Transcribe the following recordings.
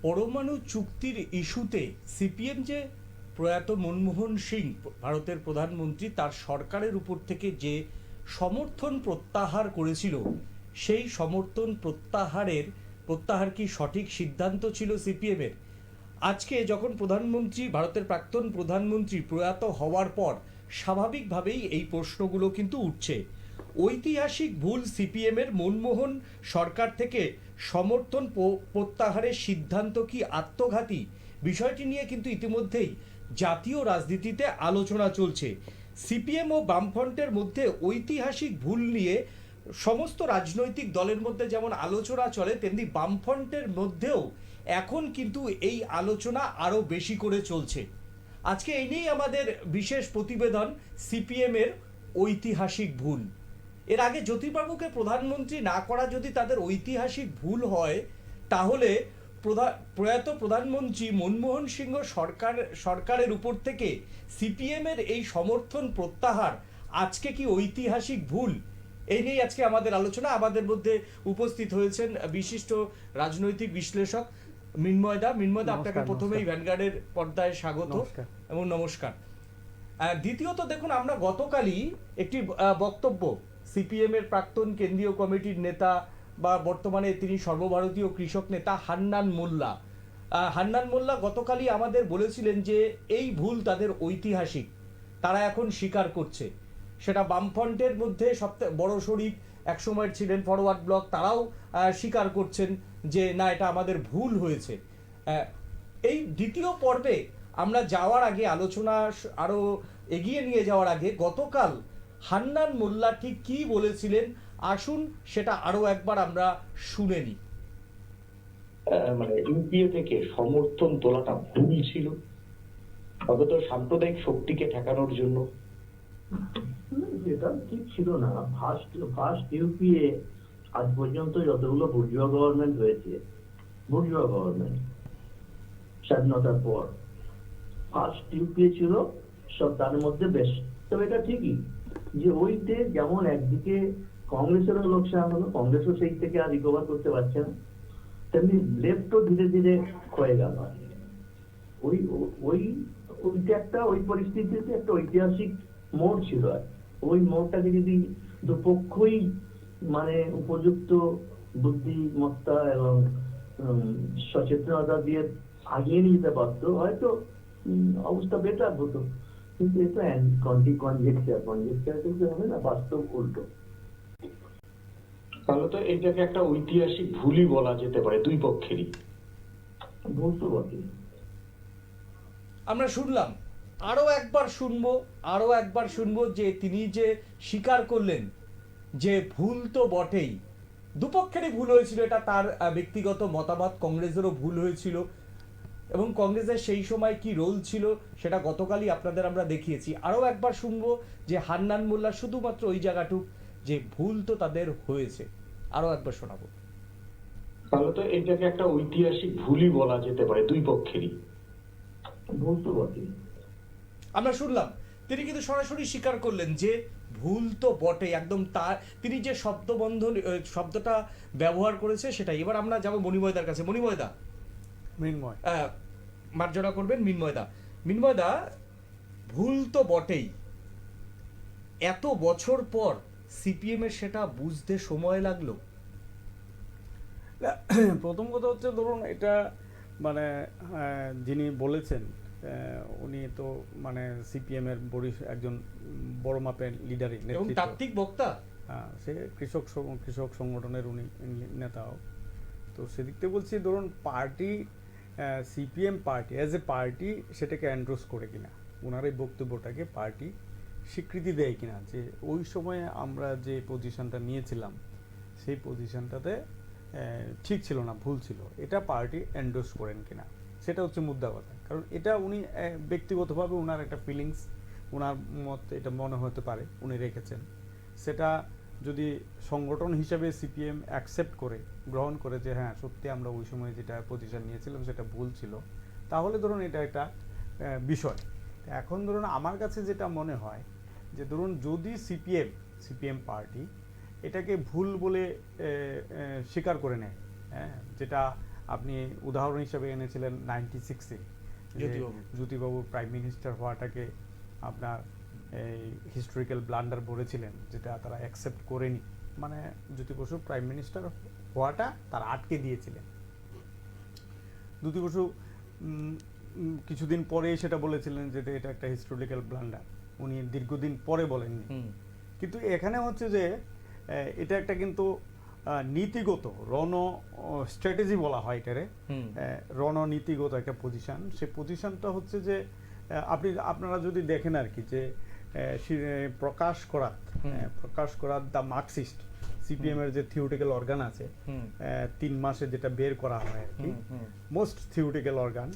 পরমাণু চুক্তির ইস্যুতে সিপিএম যে প্রয়াত মনমোহন সিং ভারতের প্রধানমন্ত্রী তার সরকারের উপর থেকে যে সমর্থন প্রত্যাহার করেছিল, সেই সমর্থন প্রত্যাহার কি সঠিক সিদ্ধান্ত ছিল সিপিএমের? আজকে যখন ভারতের প্রাক্তন প্রধানমন্ত্রী প্রয়াত হওয়ার পর স্বাভাবিকভাবেই এই প্রশ্নগুলো কিন্তু উঠছে। ঐতিহাসিক ভুল সিপিএমের মনমোহন সরকার থেকে সমর্থন প্রত্যাহারের সিদ্ধান্ত কি আত্মঘাতী? বিষয়টি নিয়ে কিন্তু ইতিমধ্যেই জাতীয় রাজনীতিতে আলোচনা চলছে। সিপিএম ও বামফ্রন্টের মধ্যে ঐতিহাসিক ভুল নিয়ে সমস্ত রাজনৈতিক দলের মধ্যে যেমন আলোচনা চলে, তেমনি বামফ্রন্টের মধ্যেও এখন কিন্তু এই আলোচনা আরও বেশি করে চলছে। আজকে এই নিয়েই আমাদের বিশেষ প্রতিবেদন, সিপিএমের ঐতিহাসিক ভুল। এর আগে জ্যোতিবাবুকে প্রধানমন্ত্রী না করা যদি তাদের ঐতিহাসিক ভুল হয়, তাহলে প্রয়াত প্রধানমন্ত্রী মনমোহন সিংহ সরকারের উপর থেকে সিপিএমের এই সমর্থন প্রত্যাহার আজকে কি ঐতিহাসিক ভুল? এই নিয়ে আজকে আমাদের আলোচনা। আমাদের মধ্যে উপস্থিত হয়েছেন বিশিষ্ট রাজনৈতিক বিশ্লেষক মৃন্ময়দা। আপনাকে প্রথমেই ভ্যানগার্ডের পর্দায় স্বাগত এবং নমস্কার। দ্বিতীয়ত দেখুন, আমরা গতকালই একটি বক্তব্য সিপিএম এর প্রাক্তন কেন্দ্রীয় কমিটির নেতা বা বর্তমানে তিনি সর্বভারতীয় কৃষক নেতা হান্নান মোল্লা গতকালই আমাদের বলেছিলেন যে এই ভুল তাদের ঐতিহাসিক, তারা এখন স্বীকার করছে। সেটা বামফ্রন্টের মধ্যে সবথেকে বড় শরিক একসময় ছিলেন ফরওয়ার্ড ব্লক, তারাও স্বীকার করছেন যে না, এটা আমাদের ভুল হয়েছে। এই দ্বিতীয় পর্বে আমরা যাওয়ার আগে, আলোচনা আরো এগিয়ে নিয়ে যাওয়ার আগে, গতকাল হান্নান মোল্লা ঠিক কি বলেছিলেন আসুন সেটা আরো একবার আমরা শুনে নিই। মানে ইউপিএ থেকে সমর্থন তোলাটা ভুল ছিল অন্তত সাম্প্রদায়িক শক্তিকে ঠেকানোর জন্য? এটা ঠিক ছিল না। ফার্স্ট ইউপিএ আজ পর্যন্ত যতগুলো বুর্জোয়া গভর্নমেন্ট হয়েছে, বুর্জোয়া গভর্নমেন্ট স্বাধীনতার পর ফার্স্ট ইউপিএ ছিল সব, তার মধ্যে বেশ। তবে এটা ঠিকই যে ওইতে যেমন একদিকে কংগ্রেসেরও লোকসান হলো, কংগ্রেসও সেই থেকে আর রিকভার করতে পারছে না, তেমনি লেফটও ধীরে ধীরে ক্ষয়ে গেল। ওইটা একটা, ওই পরিস্থিতিতে একটা ঐতিহাসিক মোড় ছিল। ওই মোড়টাকে যদি দুপক্ষই মানে উপযুক্ত বুদ্ধিমত্তা এবং সচেতনতা দিয়ে আগিয়ে নিতে পারত, হয়তো অবস্থা বেটার হতো। কিন্তু এটা কনজেকচার কিন্তু হবে না, বাস্তব উল্টো। তাহলে তো এটাকে একটা ঐতিহাসিক ভুলই বলা যেতে পারে দুই পক্ষেরই। ভুল তো বটে। আমরা শুনলাম, আরো একবার শুনবো যে তিনি যে স্বীকার করলেন যে ভুল তো বটেই, দুপক্ষেরই ভুল হয়েছিল, এটা তার ব্যক্তিগত মতামত। কংগ্রেসেরও ভুল হয়েছিল এবং কংগ্রেসের সেই সময় কি রোল ছিল সেটা গতকালই আপনাদের আমরা দেখিয়েছি। আরো একবার শুনবো যে হান্নান মোল্লা শুধুমাত্র ওই জায়গাটুক যে ভুল তো তাদের হয়েছে, আরো একবার শোনাবো। তাহলে তো এটাকে একটা ঐতিহাসিক ভুলই বলা যেতে পারে দুই পক্ষেরই। ভুল তো বটেই। আমরা শুনলাম তিনি কিন্তু সরাসরি স্বীকার করলেন যে ভুল তো বটে, একদম তার তিনি যে শব্দটা ব্যবহার করেছে সেটাই। এবার আমরা যাবো মণিময়দার কাছে। মৃন্ময় মার্জনা করবেন। মৃন্ময়দা, ভুল তো বটেই, এত বছর পর সিপিএম এর সেটা বুঝতে সময় লাগলো? প্রথম কথা হচ্ছে, ধরুন এটা মানে যিনি বলেছেন উনি তো মানে সিপিএম এর একজন বড় মাপের লিডারই, তাত্ত্বিক বক্তা। সে কৃষক সংগঠনের উনি নেতাও। তো সেদিক থেকে বলছি, ধরুন party, CPM party as a party সেটাকে এন্ডোর্স করে কিনা, ওনার এই বক্তব্যটাকে পার্টি স্বীকৃতি দেয় কিনা, যে ওই সময়ে আমরা যে পজিশনটা নিয়েছিলাম সেই পজিশনটাতে ঠিক ছিল না, ভুল ছিল, এটা পার্টি এন্ডোর্স করেন কিনা, সেটা হচ্ছে মুদ্রা কথা। কারণ এটা উনি ব্যক্তিগতভাবে ওনার একটা ফিলিংস, ওনার মত এটা মনে হতে পারে উনি রেখেছেন। সেটা যদি সংগঠন হিসেবে সিপিএম অ্যাকসেপ্ট করে, গ্রহণ করে যে হ্যাঁ সত্যি আমরা ওই সময় যেটা পজিশন নিয়েছিলাম সেটা ভুল ছিল, তাহলে ধরুন এটা একটা বিষয়। এখন ধরুন আমার কাছে যেটা মনে হয় যে ধরুন যদি সিপিএম পার্টি এটাকে ভুল বলে স্বীকার করে নেয়, হ্যাঁ, যেটা আপনি উদাহরণ হিসেবে এনেছিলেন 96-এ জ্যোতিবাবু। জ্যোতিবাবু প্রাইম মিনিস্টার হওয়াটাকে আপনার এই হিস্টোরিক্যাল ব্লান্ডার বলেছিলেন, যেটা তারা অ্যাকসেপ্ট করেনি। মানে জ্যোতি বসু প্রাইম মিনিস্টার হওয়াটা তারা আটকে দিয়েছিলেন। জ্যোতি বসু কিছুদিন পরে সেটা বলেছিলেন যে এটা একটা হিস্টোরিক্যাল ব্লান্ডার, উনি দীর্ঘদিন পরে বলেননি। কিন্তু এখানে হচ্ছে যে এটা একটা কিন্তু নীতিগত স্ট্র্যাটেজি বলা হয় এটারে, রণনীতিগত একটা পজিশন। সেই পজিশনটা হচ্ছে যে আপনারা যদি দেখেন আর কি, যে প্রকাশ করার দ্য মার্কসিস্ট, সিপিএম এর যে থিওরিটিক্যাল অর্গান আছে, 3 মাসে যেটা বের করা হয় আর কি, মোস্ট থিওরিটিক্যাল অর্গান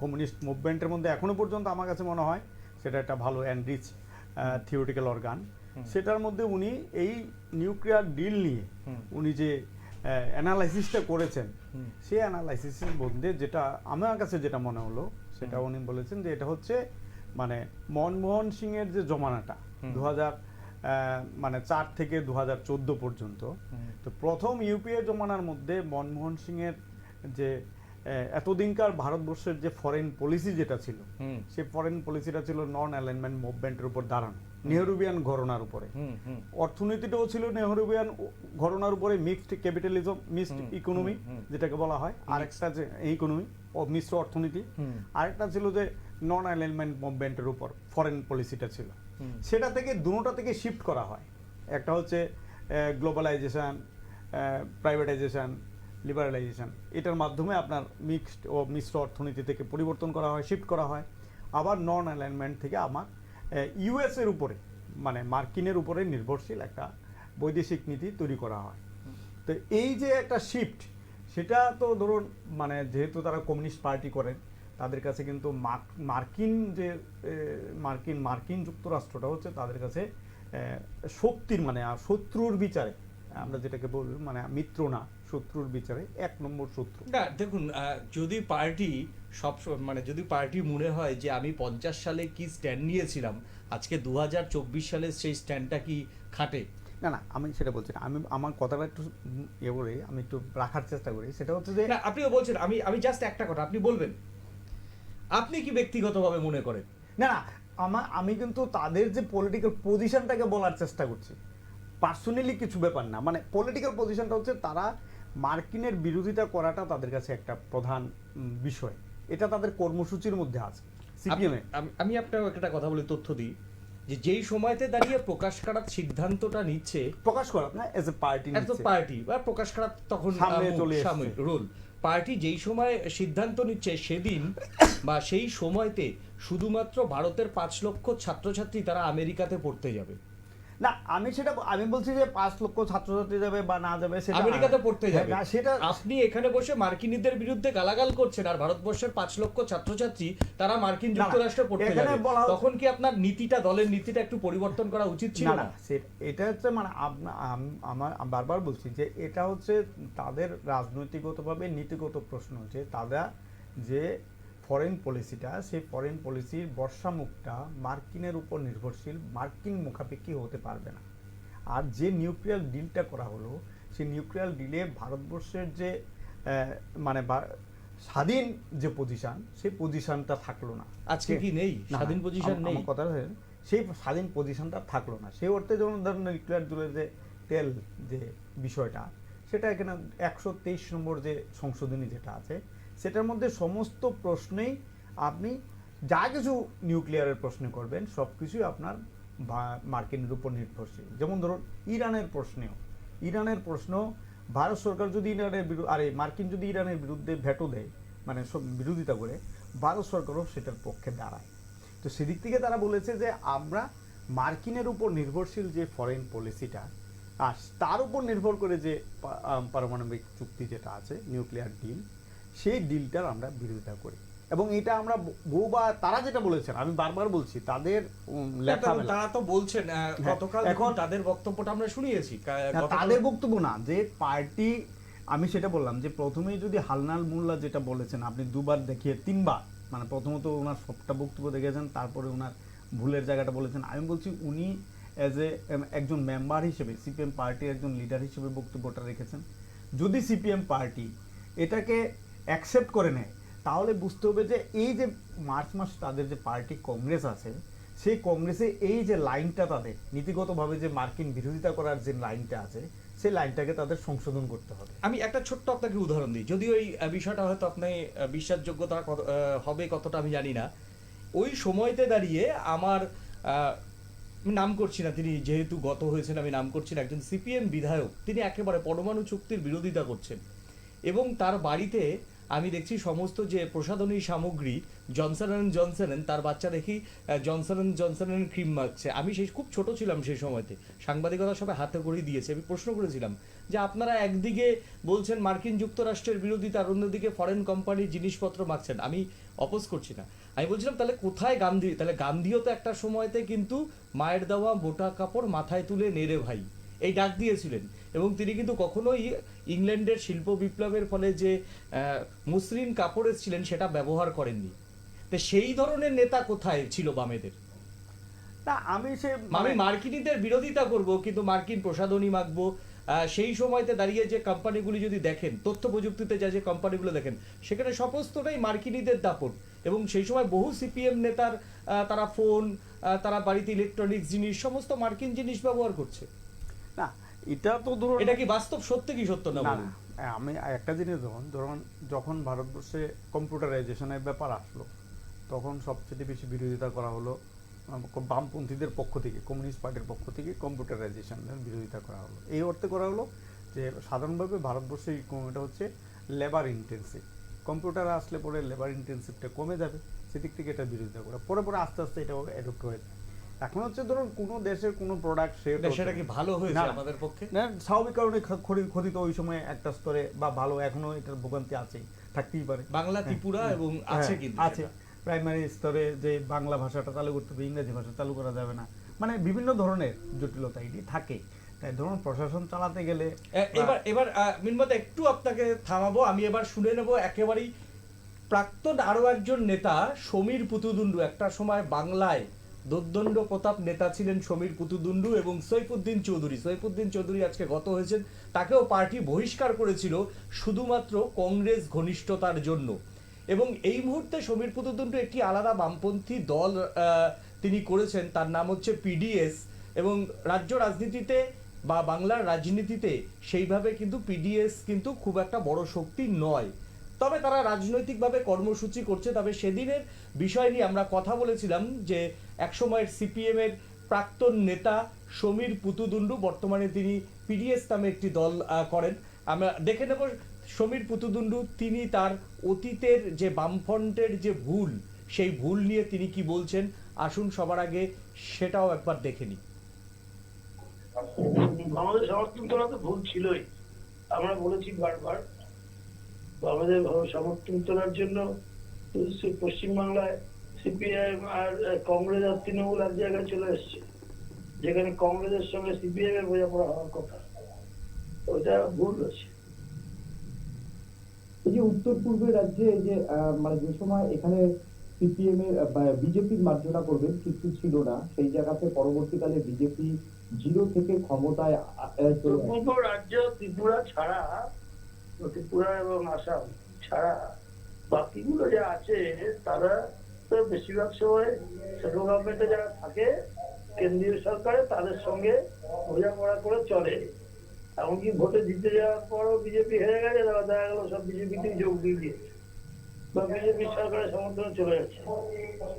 কমিউনিস্ট মুভমেন্টের মধ্যে এখনো পর্যন্ত আমার কাছে মনে হয় সেটা একটা ভালো এনরিচ থিওরিটিক্যাল অর্গান। সেটার মধ্যে উনি এই নিউক্লিয়ার ডিল নিয়ে উনি যে অ্যানালাইসিসটা করেছেন, সেই অ্যানালাইসিসের মধ্যে যেটা আমার কাছে যেটা মনে হলো, সেটা উনি বলেছেন যে এটা হচ্ছে মানে মনমোহন সিং এর যে জমানাটা 2004 থেকে 2014 পর্যন্ত, তো প্রথম ইউপিএ জমানার মধ্যে মনমোহন সিং এর যে এতদিনকার ভারতবর্ষের যে ফরেন পলিসি যেটা ছিল, সেই ফরেন পলিসিটা ছিল নন অ্যালাইনমেন্ট মুভমেন্টের উপর দাঁড়ানো, নেহরুবিয়ান ঘরানার উপরে। অর্থনীতিটাও ছিল নেহরুবিয়ান ঘরানার উপরে, মিক্সড ক্যাপিটালিজম, মিক্সড ইকোনমি যেটাকে বলা হয়, আরেকটা যে ইকোনমি ও মিশ্র অর্থনীতি, আরেকটা ছিল যে নন অ্যালাইনমেন্ট মুভমেন্টের উপর ফরেন পলিসিটা ছিল। সেটা থেকে দুটোটা থেকে শিফট করা হয়, একটা হচ্ছে গ্লোবালাইজেশন, প্রাইভেটাইজেশন, লিবারালাইজেশন, এটার মাধ্যমে আপনার মিক্সড ও মিশ্র অর্থনীতি থেকে পরিবর্তন করা হয়, শিফট করা হয়। আবার নন অ্যালাইনমেন্ট থেকে আমার ইউএস এর উপরে, মানে মার্কিনের উপরে নির্ভরশীল একটা বৈদেশিক নীতি তৈরি করা হয়। তো এই যে একটা শিফট, সেটা তো ধরুন মানে যেহেতু তারা কমিউনিস্ট পার্টি করেন, তাদের কাছে কিন্তু মার্কিন যুক্তরাষ্ট্রটা হচ্ছে তাদের কাছে শক্তির মানে শত্রুর বিচারে, আমরা যেটাকে বলবো মানে মিত্র না, শত্রুর বিচারে 1 নম্বর শত্রু। না দেখুন, যদি পার্টি যদি পার্টি মনে হয় যে আমি 50 সালে কি স্ট্যান্ড নিয়েছিলাম, আজকে 2024 সালে সেই স্ট্যান্ডটা কি খাটে? না আমি সেটা বলছি না, আমি আমার কথাটা একটু করে আমি একটু রাখার চেষ্টা করি। সেটা হচ্ছে যে না, আপনিও বলছেন, আমি জাস্ট একটা কথা আপনি বলবেন, আপনি কি ব্যক্তিগতভাবে মনে করেন? না আমি কিন্তু তাদের যে পলিটিক্যাল পজিশনটাকে বলার চেষ্টা করছি, পার্সোনালি কিছু ব্যাপার না। মানে পলিটিক্যাল পজিশনটা হচ্ছে তারা মার্কিনের বিরোধিতা করাটা তাদের কাছে একটা প্রধান বিষয়, এটা তাদের কর্মসূচির মধ্যে আছে সিপিএম এ। আমি আপনাকে একটা কথা বলে তথ্য দিই, যে যেই সময়তে দাঁড়িয়ে প্রকাশ করার সিদ্ধান্তটা নিচ্ছে, প্রকাশ করা না এজ এ পার্টি, পার্টি বা প্রকাশ করার তখন সামনে চলে সাময়িক রোল, পার্টি যেই সময় সিদ্ধান্ত নিচ্ছে সেদিন বা সেই সময়তে শুধুমাত্র ভারতের 5 লক্ষ ছাত্রছাত্রী তারা আমেরিকাতে পড়তে যাবে। না আমি বলছি যে 5 লক্ষ ছাত্রছাত্রী যাবে বা না যাবে সেটা আমেরিকাতে পড়তে যাবে, না, সেটা আপনি এখানে বসে মার্কিনীদের বিরুদ্ধে গালাগাল করছেন, আর ভারতবর্ষের 5 লক্ষ ছাত্রছাত্রী তারা মার্কিন যুক্তরাষ্ট্রে পড়তে যাবে, তখন কি আপনার নীতিটা, দলের নীতিটা একটু পরিবর্তন করা উচিত ছিল না? এটা হচ্ছে মানে আমার বারবার বলছি যে এটা হচ্ছে তাদের রাজনৈতিকগতভাবে নীতিগত প্রশ্ন, যে তারা যে ফরেন পলিসিটা, সেই ফরেন পলিসির বর্ষামুখটা মার্কিনের উপর নির্ভরশীল, মার্কিন মুখাপেক্ষী হতে পারবে না। আর যে নিউক্লিয়ার ডিলটা করা হলো, সেই নিউক্লিয়ার ডিলে ভারতবর্ষের যে মানে স্বাধীন যে পজিশন, সেই পজিশনটা থাকলো না। আজকে কি নেই স্বাধীন পজিশন? নেই, আমার কথা হচ্ছে সেই স্বাধীন পজিশনটা থাকলো না। সেই অর্থে যেমন ধরেন নিউক্লিয়ার ডিলের যে তেল যে বিষয়টা, সেটা এখানে 123 নম্বর যে সংশোধনী যেটা আছে, সেটার মধ্যে সমস্ত প্রশ্নেই আপনি যা কিছু নিউক্লিয়ারের প্রশ্ন করবেন সব কিছুই আপনার মার্কিনের উপর নির্ভরশীল। যেমন ধরুন ইরানের প্রশ্ন ভারত সরকার যদি মার্কিন যদি ইরানের বিরুদ্ধে ভেটো দেয়, মানে সব বিরোধিতা করে, ভারত সরকারও সেটার পক্ষে দাঁড়ায়। তো সেদিক থেকে তারা বলেছে যে আমরা মার্কিনের উপর নির্ভরশীল যে ফরেন পলিসিটা, আর তার উপর নির্ভর করে যে পারমাণবিক চুক্তি যেটা আছে, নিউক্লিয়ার ডিল, সেই ডিলটার আমরা বিরোধিতা করি। এবং এটা আমরা বহুবার তারা যেটা বলেছেন, আমি বারবার বলছি, তাদের লেখা তারা তো বলছেন গতকাল, এখন তাদের বক্তব্যটা আমরা শুনিয়েছি। তাদের বক্তব্য না, যে পার্টি, আমি সেটা বললাম যে প্রথমেই যদি হালনাল মোল্লা যেটা বলেছেন, আপনি 2 বার দেখিয়ে 3 বার, মানে প্রথমত ওনার সবটা বক্তব্য দেখেছেন, তারপরে ওনার ভুলের জায়গাটা বলেছেন। আমি বলছি উনি এজ একজন মেম্বার হিসেবে, সিপিএম পার্টির একজন লিডার হিসেবে বক্তব্যটা রেখেছেন। যদি সিপিএম পার্টি এটাকে অ্যাকসেপ্ট করে নেয়, তাহলে বুঝতে হবে যে এই যে মার্চ মাস তাদের যে পার্টি কংগ্রেস আছে, সেই কংগ্রেসে এই যে লাইনটা তাদের নীতিগতভাবে যে মার্কিন বিরোধিতা করার যে লাইনটা আছে, সেই লাইনটাকে তাদের সংশোধন করতে হবে। আমি একটা ছোট্ট আপনাকে উদাহরণ দিই, যদিও এই বিষয়টা হয়তো আপনি বিশ্বাসযোগ্যতা হবে কতটা আমি জানি না। ওই সময়তে দাঁড়িয়ে আমার আমি নাম করছি না, তিনি যেহেতু গত হয়েছেন আমি নাম করছি না, একজন সিপিএম বিধায়ক, তিনি একেবারে পরমাণু চুক্তির বিরোধিতা করছেন এবং তার বাড়িতে আমি দেখছি সমস্ত যে প্রসাধনী সামগ্রী জনসন অ্যান্ড জনসন, তার বাচ্চা দেখি জনসন অ্যান্ড জনসনের ক্রিম মাখছে। আমি সেই খুব ছোট ছিলাম সেই সময়তে, সাংবাদিকতা সবাই হাতে করেই দিয়েছে। আমি প্রশ্ন করেছিলাম যে আপনারা একদিকে বলছেন মার্কিন যুক্তরাষ্ট্রের বিরোধিতা আর অন্যদিকে ফরেন কোম্পানির জিনিসপত্র মাখছেন। আমি অপোজ করছি না, আমি বলছিলাম তাহলে কোথায় গান্ধী? তাহলে গান্ধীও তো একটা সময়তে কিন্তু মায়ের দেওয়া মোটা কাপড় মাথায় তুলে নেড়ে ভাই এই ডাক দিয়েছিলেন, এবং তিনি কিন্তু কখনোই ইংল্যান্ডের শিল্প বিপ্লবের ফলে যে মসৃণ কাপড় এসেছিলেন সেটা ব্যবহার করেননি। তো সেই ধরনের নেতা কোথায় ছিল বামেদের? না, আমি আমি মার্কিনীদের বিরোধিতা করব কিন্তু মার্কিন প্রসাধনী মাখবো। সেই সময়তে দাঁড়িয়ে যে কোম্পানিগুলি যদি দেখেন, তথ্য প্রযুক্তিতে যে কোম্পানিগুলো দেখেন, সেখানে সমস্তটাই মার্কিনীদের দাপট, এবং সেই সময় বহু সিপিএম নেতার তারা ফোন, তারা বাড়িতে ইলেকট্রনিক্স জিনিস সমস্ত মার্কিন জিনিস ব্যবহার করছে। না, এটা তো ধরুন, এটা কি বাস্তব সত্যি কি সত্য না? না, আমি একটা জিনিস ধরুন যখন ভারতবর্ষে কম্পিউটারাইজেশনের ব্যাপার আসলো, তখন সবচেয়ে বেশি বিরোধিতা করা হলো বামপন্থীদের পক্ষ থেকে, কমিউনিস্ট পার্টির পক্ষ থেকে কম্পিউটারাইজেশনের বিরোধিতা করা হলো। এই অর্থে করা হলো যে সাধারণভাবে ভারতবর্ষে এটা হচ্ছে লেবার ইন্টেন্সিভ, কম্পিউটার আসলে পরে লেবার ইন্টেন্সিভটা কমে যাবে, সেদিক থেকে এটা বিরোধিতা করা, পরে পরে আস্তে আস্তে এটা অ্যাডপ্ট হয়ে যায়। এখন হচ্ছে ধরুন কোনো দেশের কোনো প্রোডাক্ট সেটা কি ভালো হয়েছে আমাদের পক্ষে? না, স্বাভাবিক কারণে ক্ষতি তো ওই সময় একটা স্তরে বা ভালো, এখনো এটার ভোগান্তি আছেই, থাকতেই পারে। বাংলা ত্রিপুরা এবং আছে কিন্তু আছে প্রাইমারি স্তরে যে বাংলা ভাষাটা চালু করতে হবে, ইংরেজি ভাষা চালু করা যাবে না, মানে বিভিন্ন ধরনের জটিলতা এটি থাকে। তাই ধরুন প্রশাসন চালাতে গেলে এবার মিনমত একটু আপনাকে থামাবো, আমি এবার শুনে নেব একেবারেই প্রাক্তন আরো একজন নেতা সমীর পুতুদুন্ডু। একটা সময় বাংলায় দোর্দণ্ড প্রতাপ নেতা ছিলেন সমীর পুতুদুন্ডু, এবং সৈফুদ্দিন চৌধুরী আজকে গত হয়েছেন, তাকেও পার্টি বহিষ্কার করেছিল শুধুমাত্র কংগ্রেস ঘনিষ্ঠতার জন্য। এবং এই মুহূর্তে সমীর পুতুদুন্ডু একটি আলাদা বামপন্থী দল তিনি করেছেন, তার নাম হচ্ছে পিডিএস, এবং রাজ্য রাজনীতিতে বা বাংলার রাজনীতিতে সেইভাবে কিন্তু পিডিএস কিন্তু খুব একটা বড় শক্তি নয়, তবে তারা রাজনৈতিকভাবে কর্মসূচি করছে। তবে সেদিনের বিষয় নিয়ে আমরা কথা বলেছিলাম যে একসময়ের সিপিএম এর প্রাক্তন নেতা সমীর পুতুদুন্ডু, বর্তমানে তিনি পিডিএস নামে একটি দল করেন। আমরা দেখে নেব সমীর পুতুদুন্ডু তিনি তার অতীতের যে বামফ্রন্টের যে ভুল, সেই ভুল নিয়ে তিনি কি বলছেন। আসুন সবার আগে সেটাও একবার দেখে নিই। আমাদের সমর্থন তোলা তো ভুল ছিলই, আমরা বলেছি বারবার। আমাদের সমর্থন তোলার জন্য পশ্চিমবাংলায় সিপিআইএম আর কংগ্রেস আর তৃণমূল এক জায়গায় চলে এসছে, যেখানে কংগ্রেসের সঙ্গে সিপিআইএম এর বোঝাপড়া হওয়ার কথা, ওইটা ভুল হচ্ছে। এই যে উত্তর পূর্বের রাজ্যে যে মানে যে সময় এখানে সিপিএম এর বিজেপির মার্জনা করবেন কিছু ছিল না, সেই জায়গাতে পরবর্তীকালে বিজেপি 0 থেকে ক্ষমতায় পূর্ব রাজ্য ত্রিপুরা ছাড়া, ত্রিপুরা এবং আসাম ছাড়া বাকিগুলো যা আছে তারা তো বেশিরভাগ সময় সেন্ট্রাল গভর্নমেন্টে যারা থাকে কেন্দ্রীয় সরকারে তাদের সঙ্গে বোঝাপড়া করে চলে। এমনকি ভোটে জিতে যাওয়ার পরও বিজেপি হেরে গেছে, তারা দেখা গেল সব বিজেপিতেই যোগ দিয়ে দিয়েছে বা বিজেপি সরকারের সমর্থনে চলে যাচ্ছে।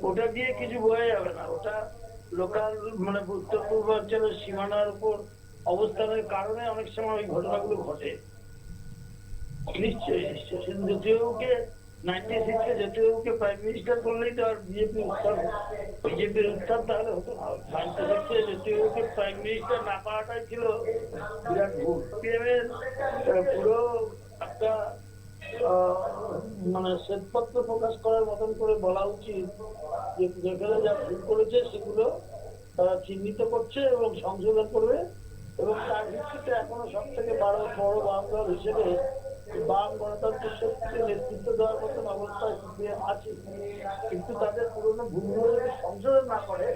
ওটা দিয়ে কিছু বোঝা যাবে না, ওটা লোকাল মানে উত্তর পূর্বাঞ্চলের সীমানার উপর অবস্থানের কারণে অনেক সময় ওই ঘটনাগুলো ঘটে। নিশ্চয়ই জাতীয়কে 96-এ জাতীয়কে প্রাইম মিনিস্টার করলেই তো আর বিজেপির উত্থান তাহলে হতো না। 96-এ জাতীয়কে প্রাইম মিনিস্টার না পাওয়াটাই ছিল বিরাট ভুল। পুরো একটা মানে শ্বেতপত্র প্রকাশ করার মতন করে বলা উচিত যে যেখানে যা ভুল করেছে সেগুলো তারা চিহ্নিত করছে এবং সংশোধন করবে, এবং তার ভিত্তিতে এখনো সব থেকে বড় বাম দল হিসেবে বাম গণতান্ত্রিক শক্তিকে নেতৃত্ব দেওয়ার মতন অবস্থায় সিপিএম আছে। কিন্তু তাদের পুরোনো ভুলগুলো যদি সংশোধন না করে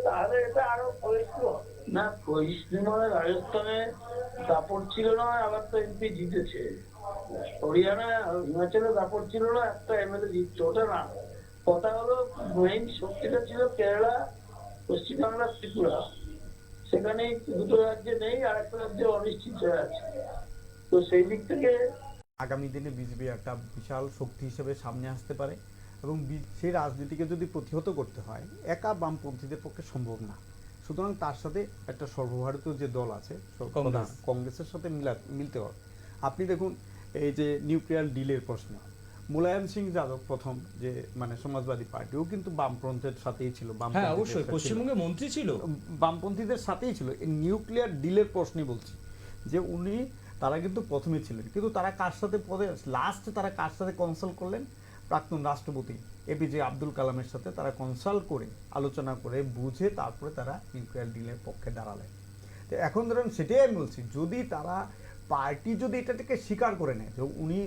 তাহলে এটা আরো ক্ষয়িষ্ণু হবে। না, ক্ষয়িষ্ণু মানে রাজস্থানে দাপট ছিল না, আবার তো এমপি জিতেছে, হরিয়ানা হিমাচলের ব্যাপার ছিল না একটা এমএলএ জিতছে, ওটা না। কথা হলো মেইন শক্তিটা ছিল কেরালা, পশ্চিমবাংলা, ত্রিপুরা। সেখানে দুটো রাজ্যে নেই, আর একটা রাজ্যে অনিশ্চিত হয়ে আছে। তো সেই দিক থেকে আগামী দিনে বিজেপি একটা বিশাল শক্তি হিসেবে সামনে আসতে পারে এবং সেই রাজনীতিকে যদি প্রতিহত করতে হয় একা বামপন্থীদের পক্ষে সম্ভব না। সুতরাং তার সাথে একটা সর্বভারতীয় যে দল আছে কংগ্রেসের সাথে মিলতে হবে। আপনি দেখুন এই যে নিউক্লিয়ার ডিলের প্রশ্ন, মুলায়ম সিং যাদব প্রথম যে মানে সমাজবাদী পার্টিও কিন্তু বামপন্থের সাথেই ছিল, হ্যাঁ অবশ্যই পশ্চিমবঙ্গে মন্ত্রী ছিল, বামপন্থীদের সাথেই ছিল। এই নিউক্লিয়ার ডিলের প্রশ্নই বলছি যে তারা কিন্তু প্রথমে ছিলেন, কিন্তু তারা কার সাথে লাস্টে তারা কার সাথে কনসাল্ট করলেন? প্রাক্তন রাষ্ট্রপতি এপিজে আব্দুল কালামের সাথে তারা কনসাল্ট করে আলোচনা করে বুঝে তারপরে তারা নিউক্লিয়ার ডিলের পক্ষে দাঁড়ালেন। তো এখন ধরেন সেটাই আমি বলছি, যদি তারা পার্টি যদি এটাকে স্বীকার করে নেয় যে উনি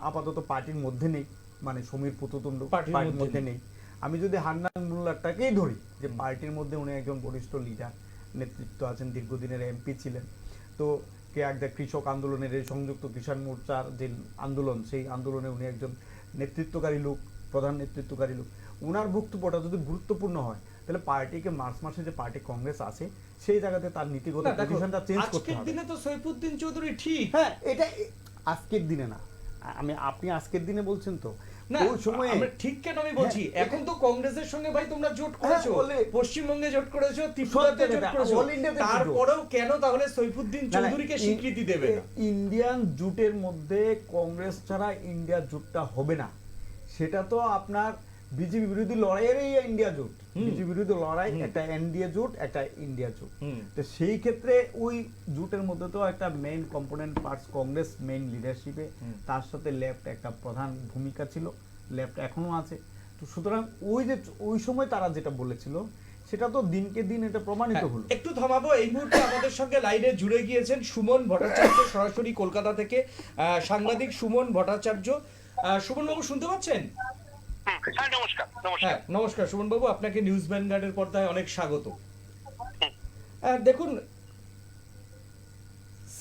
আপাতত পার্টির মধ্যে নেই, মানে সমীর পুততুণ্ড পার্টির মধ্যে নেই, আমি যদি হান্নান মোল্লারটাকেই ধরি যে পার্টির মধ্যে উনি একজন বরিষ্ঠ লিডার, নেতৃত্ব আছেন, দীর্ঘদিনের এমপি ছিলেন, তো কে একটা কৃষক আন্দোলনের এই সংযুক্ত কিষাণ মোর্চার যে আন্দোলন, সেই আন্দোলনে উনি একজন নেতৃত্বকারী লোক, প্রধান নেতৃত্বকারী লোক, ওনার বক্তব্যটা যদি গুরুত্বপূর্ণ হয় তাহলে পার্টিকে মার্চ মাসে যে পার্টি কংগ্রেস আছে সেই জায়গাতে তার নীতিগত পজিশনটা চেঞ্জ করতে হবে। আজকের দিনে তো সৈফুদ্দিন চৌধুরী ঠিক, হ্যাঁ এটা আজকের দিনে না, আপনি আজকের দিনে বলছেন তো না ওই সময়ে আমরা ঠিক কেন আমি বলছি, এখন তো কংগ্রেসের সঙ্গে ভাই তোমরা জোট করেছো, পশ্চিমবঙ্গে জোট করেছো, ত্রিপুরাতে জোট করেছো, তারপরেও কেন তাহলে সৈফুদ্দিন চৌধুরীকে স্বীকৃতি দেবে না? ইন্ডিয়ান জোটের মধ্যে কংগ্রেস ছাড়া ইন্ডিয়া জোটটা হবে না, সেটা তো আপনার বিজেপি বিরোধী লড়াইয়েরই ইন্ডিয়া জোট, বিজেপি বিরোধী লড়াই একটা এনডিএ জোট, একটা ইন্ডিয়া জোট। তো সেই ক্ষেত্রে ওই জোটের মধ্যে তো একটা main component parts Congress main লিডারশিপে, তার সাথে লেফট একটা প্রধান ভূমিকা ছিল, লেফট এখনো আছে। তো সুতরাং ওই সময় তারা যেটা বলেছিল সেটা তো দিনকে দিন এটা প্রমাণিত হলো। একটু থামাবো, এই মুহূর্তে আমাদের সঙ্গে লাইনে জুড়ে গিয়েছেন সুমন ভট্টাচার্য, সরাসরি কলকাতা থেকে সাংবাদিক সুমন ভট্টাচার্য। সুমন বাবু শুনতে পাচ্ছেন? হ্যাঁ নমস্কার। হ্যাঁ নমস্কার সুমন বাবু, আপনাকে নিউজ ভ্যানগার্ডের পর্দায় অনেক স্বাগত। দেখুন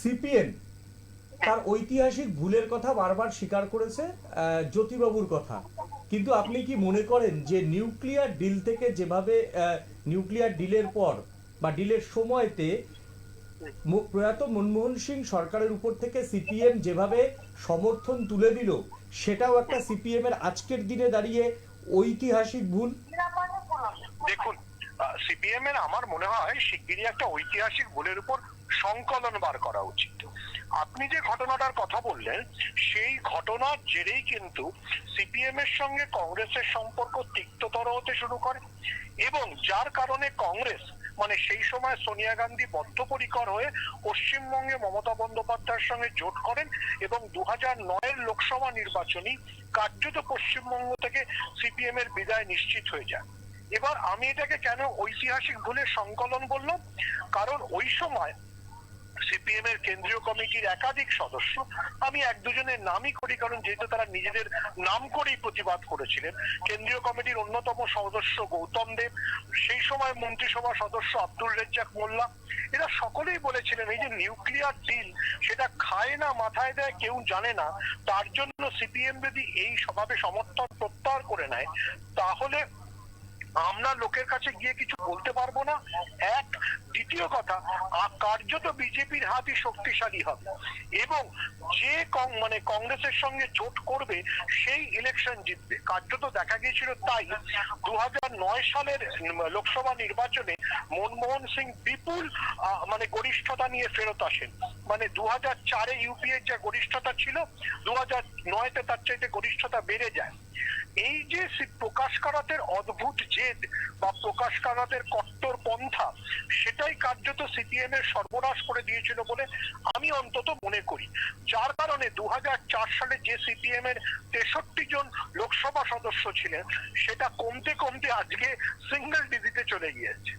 সিপিএম তার ঐতিহাসিক ভুলের কথা বারবার স্বীকার করেছে, জ্যোতিবাবুর কথা, কিন্তু আপনি কি মনে করেন যে নিউক্লিয়ার ডিল থেকে যেভাবে নিউক্লিয়ার ডিলের পর বা ডিলের সময়তে প্রয়াত মনমোহন সিং সরকারের উপর থেকে সিপিএম যেভাবে সমর্থন তুলে দিল, সেটাও একটা সিপিএম এর আজকের দিনে দাঁড়িয়ে ঐতিহাসিক ভুল? দেখুন সিপিএম এর আমার মনে হয় শিগগিরই একটা ঐতিহাসিক ভুলের উপর সংকলন বার করা উচিত। আপনি যে ঘটনাটার কথা বললেন সেই ঘটনার জেরেই কিন্তু সিপিএম এর সঙ্গে কংগ্রেসের সম্পর্ক তিক্ততর হতে শুরু করে এবং যার কারণে কংগ্রেস মানে সেই সময় সোনিয়া গান্ধী বদ্ধপরিকর হয়ে পশ্চিমবঙ্গে মমতা বন্দ্যোপাধ্যায়ের সঙ্গে জোট করেন এবং 2009-এর লোকসভা নির্বাচনী কার্যত পশ্চিমবঙ্গ থেকে সিপিএম এর বিদায় নিশ্চিত হয়ে যায়। এবার আমি এটাকে কেন ঐতিহাসিক ভুলের সংকলন বললাম, কারণ ওই সময় সিপিএম এর কেন্দ্রীয় কমিটির একাধিক সদস্য, আমি এক দুজনের নামই করি কারণ যেহেতু তারা নিজেদের নাম করেই প্রতিবাদ করেছিলেন, কেন্দ্রীয় কমিটির অন্যতম সদস্য গৌতম দেব, সেই সময় মন্ত্রিসভা সদস্য আব্দুল রেজ্জাক মোল্লা, এরা সকলেই বলেছিলেন এই যে নিউক্লিয়ার ডিল সেটা খায় না মাথায় দেয় কেউ জানে না, তার জন্য সিপিএম যদি এই সভাবে সমর্থন প্রত্যাহার করে নেয় তাহলে আমরা লোকের কাছে গিয়ে কিছু বলতে পারবো না। এক, দ্বিতীয় কথা কার্যত বিজেপির হাতই শক্তিশালী হবে এবং যে মানে কংগ্রেসের সঙ্গে জোট করবে সেই ইলেকশন জিতবে। কার্যত দেখা গিয়েছিল তাই 2009 সালের লোকসভা নির্বাচনে মনমোহন সিং বিপুল মানে গরিষ্ঠতা নিয়ে ফেরত আসেন, মানে 2004-এ ইউপিএর যে গরিষ্ঠতা ছিল 2009-তে তার চাইতে গরিষ্ঠতা বেড়ে যায়। এই যে প্রকাশ কারাতের অদ্ভুত জেদ বা প্রকাশ কারাতের কট্টর পন্থা সেটাই কার্যত সিপিএম এর সর্বনাশ করে দিয়েছিল বলে আমি অন্তত মনে করি, যার কারণে 2004 সালে যে সিপিএম এর 63 জন লোকসভা সদস্য ছিলেন সেটা কমতে কমতে আজকে সিঙ্গেল ডিজিটে চলে গিয়েছে।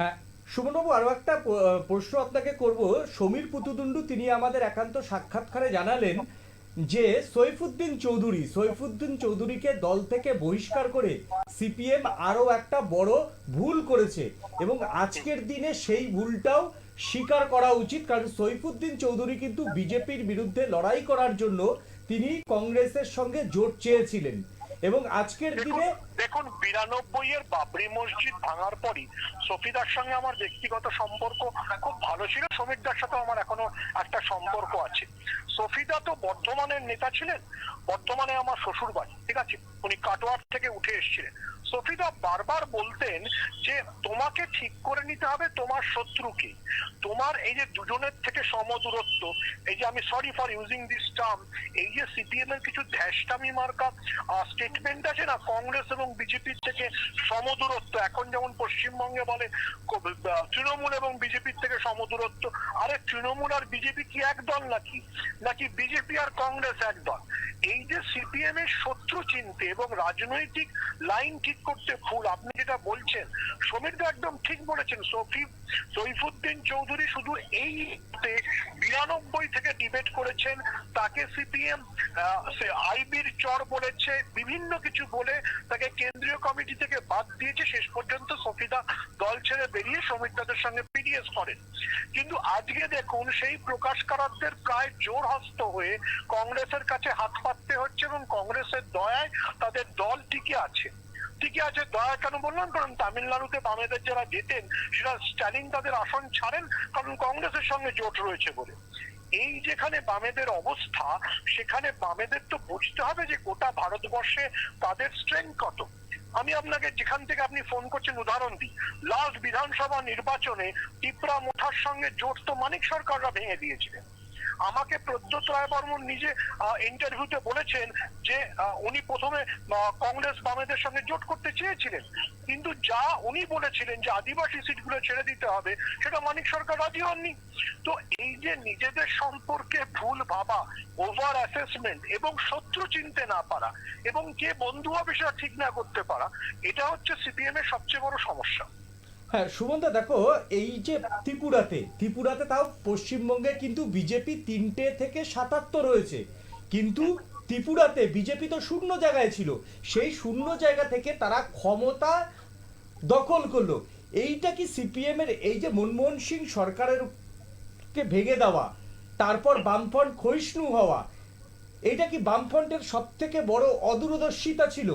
হ্যাঁ সুমনবাবু, আরো একটা প্রশ্ন আপনাকে করব। সমীর পুতুতুন্ডু তিনি আমাদের একান্ত সাক্ষাৎকারে জানালেন যে সৈফুদ্দিন চৌধুরীকে দল থেকে বহিষ্কার করে সিপিএম আরো একটা বড় ভুল করেছে এবং আজকের দিনে সেই ভুলটাও স্বীকার করা উচিত, কারণ সৈফুদ্দিন চৌধুরী কিন্তু বিজেপির বিরুদ্ধে লড়াই করার জন্য তিনি কংগ্রেসের সঙ্গে জোট চেয়েছিলেন এবং আজকের দিনে দেখুন 92 বাবরি মসজিদ ভাঙার পরই সফিদার সঙ্গে আমার ব্যক্তিগত সম্পর্ক খুব ভালো ছিল, সমীরদার সাথে আমার এখনো একটা সম্পর্ক আছে। সফিদা তো বর্ধমানের নেতা ছিলেন, বর্ধমানে আমার শ্বশুর বাড়ি, ঠিক আছে, উনি কাটোয়ার থেকে উঠে এসেছিলেন। সফিদা বারবার বলতেন যে তোমাকে ঠিক করে নিতে হবে তোমার শত্রুকে, তোমার এই যে দুজনের থেকে সমদূরত্ব, এই যে আমি sorry for using this term, এই যে সিপিএম এর কিছু ধ্যাসটামি মার্কা স্টেটমেন্ট আছে না, কংগ্রেস এবং বিজেপির থেকে সমদূরত্ব, এখন যেমন পশ্চিমবঙ্গে বলে তৃণমূল এবং বিজেপির থেকে সমদূরত্ব, আরে তৃণমূল আর বিজেপি কি এক দল নাকি, নাকি বিজেপি আর কংগ্রেস এক দল? এই যে সিপিএম এর শত্রু চিনতে এবং রাজনৈতিক লাইন ঠিক করতে ভুল, আপনি যেটা বলছেন সমীরদা একদম ঠিক বলেছেন। সৈফুদ্দিন চৌধুরী শুধু এই 92 থেকে ডিবেট করেছেন, তাকে সিপিএম আইবির চর বলেছে, বিভিন্ন কিছু বলে তাকে কেন্দ্রীয় কমিটি থেকে বাদ দিয়েছে, শেষ পর্যন্ত সফিদা দল ছেড়ে বেরিয়ে সমীরদাদের সঙ্গে পিডিএস করেন। কিন্তু আজকে দেখুন সেই প্রকাশ কারাতদের প্রায় জোর হস্ত হয়ে কংগ্রেসের কাছে হাত পাততে হচ্ছে এবং কংগ্রেসের দয়ায় তাদের দল টিকে আছে। টিকে আছে দয়া কেন বললাম, কারণ তামিলনাড়ুতে বামেদের যারা যেতেন সেটা স্ট্যালিন তাদের আসন ছাড়েন কারণ কংগ্রেসের সঙ্গে জোট রয়েছে বলে। এই যেখানে বামেদের অবস্থা, সেখানে বামেদের তো বুঝতে হবে যে গোটা ভারতবর্ষে তাদের স্ট্রেংথ কত। আমি আপনাকে যেখান থেকে আপনি ফোন করছেন উদাহরণ দিই, লাস্ট বিধানসভা নির্বাচনে টিপরা মোথার সঙ্গে জোট তো মানিক সরকাররা ভেঙে দিয়েছিলেন। আমাকে প্রদ্যোৎ রায় বর্মন নিজে ইন্টারভিউতে বলেছেন যে উনি প্রথমে কংগ্রেস বামেদের সঙ্গে জোট করতে চেয়েছিলেন, কিন্তু যা উনি বলেছিলেন যে আদিবাসী সিটগুলো ছেড়ে দিতে হবে, সেটা মানিক সরকার রাজি হননি। তো এই যে নিজেদের সম্পর্কে ভুল ভাবা, ওভার অ্যাসেসমেন্ট এবং শত্রু চিনতে না পারা এবং কে বন্ধু হবে সেটা ঠিক না করতে পারা, এটা হচ্ছে সিপিএম এর সবচেয়ে বড় সমস্যা। হ্যাঁ সুমনদা, দেখো এই যে ত্রিপুরাতে তাও পশ্চিমবঙ্গে কিন্তু বিজেপি 3টে থেকে 77 রয়েছে, কিন্তু ত্রিপুরাতে বিজেপি তো শূন্য জায়গায় ছিল, সেই শূন্য জায়গা থেকে তারা ক্ষমতা দখল করলো। এইটা কি সিপিএম এর এই যে মনমোহন সিং সরকারের কে ভেঙে দেওয়া, তারপর বামফ্রন্ট ক্ষয়িষ্ণু হওয়া, এইটা কি বামফ্রন্টের সব থেকে বড় অদূরদর্শিতা ছিল?